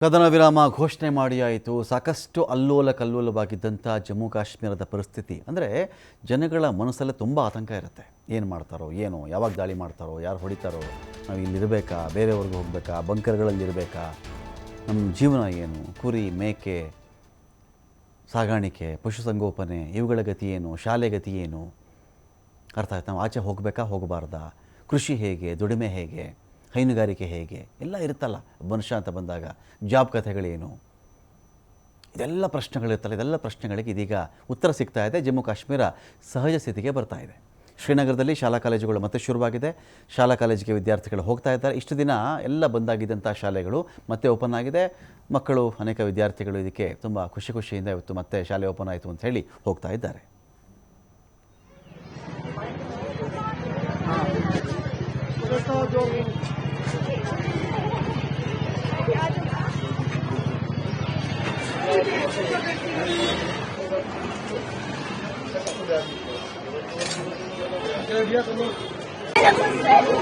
ಕದನ ವಿರಾಮ ಘೋಷಣೆ ಮಾಡಿ ಆಯಿತು. ಸಾಕಷ್ಟು ಅಲ್ಲೋಲ ಕಲ್ಲೋಲವಾಗಿದ್ದಂಥ ಜಮ್ಮು ಕಾಶ್ಮೀರದ ಪರಿಸ್ಥಿತಿ ಅಂದರೆ ಜನಗಳ ಮನಸ್ಸಲ್ಲೇ ತುಂಬ ಆತಂಕ ಇರುತ್ತೆ. ಏನು ಮಾಡ್ತಾರೋ ಏನೋ, ಯಾವಾಗ ದಾಳಿ ಮಾಡ್ತಾರೋ, ಯಾರು ಹೊಡಿತಾರೋ, ನಾವು ಇಲ್ಲಿರಬೇಕಾ, ಬೇರೆಯವ್ರಿಗೆ ಹೋಗಬೇಕಾ, ಬಂಕರ್ಗಳಲ್ಲಿರಬೇಕಾ, ನಮ್ಮ ಜೀವನ ಏನು, ಕುರಿ ಮೇಕೆ ಸಾಗಾಣಿಕೆ, ಪಶುಸಂಗೋಪನೆ ಇವುಗಳ ಗತಿ ಏನು, ಶಾಲೆ ಗತಿ ಏನು, ಅರ್ಥ ಆಯ್ತು. ನಾವು ಆಚೆ ಹೋಗಬೇಕಾ ಹೋಗಬಾರ್ದಾ, ಕೃಷಿ ಹೇಗೆ, ದುಡಿಮೆ ಹೇಗೆ, ಹೈನುಗಾರಿಕೆ ಹೇಗೆ ಎಲ್ಲ ಇರುತ್ತಲ್ಲ ಮನುಷ್ಯ ಅಂತ ಬಂದಾಗ, ಜಾಬ್ ಕಥೆಗಳೇನು, ಇದೆಲ್ಲ ಪ್ರಶ್ನೆಗಳಿರ್ತಲ್ಲ. ಇದೆಲ್ಲ ಪ್ರಶ್ನೆಗಳಿಗೆ ಇದೀಗ ಉತ್ತರ ಸಿಗ್ತಾ ಇದೆ. ಜಮ್ಮು ಕಾಶ್ಮೀರ ಸಹಜ ಸ್ಥಿತಿಗೆ ಬರ್ತಾ ಇದೆ. ಶ್ರೀನಗರದಲ್ಲಿ ಶಾಲಾ ಕಾಲೇಜುಗಳು ಮತ್ತೆ ಶುರುವಾಗಿದೆ. ಶಾಲಾ ಕಾಲೇಜಿಗೆ ವಿದ್ಯಾರ್ಥಿಗಳು ಹೋಗ್ತಾ ಇದ್ದಾರೆ. ಇಷ್ಟು ದಿನ ಎಲ್ಲ ಬಂದಾಗಿದ್ದಂಥ ಶಾಲೆಗಳು ಮತ್ತೆ ಓಪನ್ ಆಗಿದೆ. ಮಕ್ಕಳು, ಅನೇಕ ವಿದ್ಯಾರ್ಥಿಗಳು ಇದಕ್ಕೆ ತುಂಬ ಖುಷಿಯಿಂದ ಇವತ್ತು ಮತ್ತೆ ಶಾಲೆ ಓಪನ್ ಆಯಿತು ಅಂತ ಹೇಳಿ ಹೋಗ್ತಾ ಇದ್ದಾರೆ.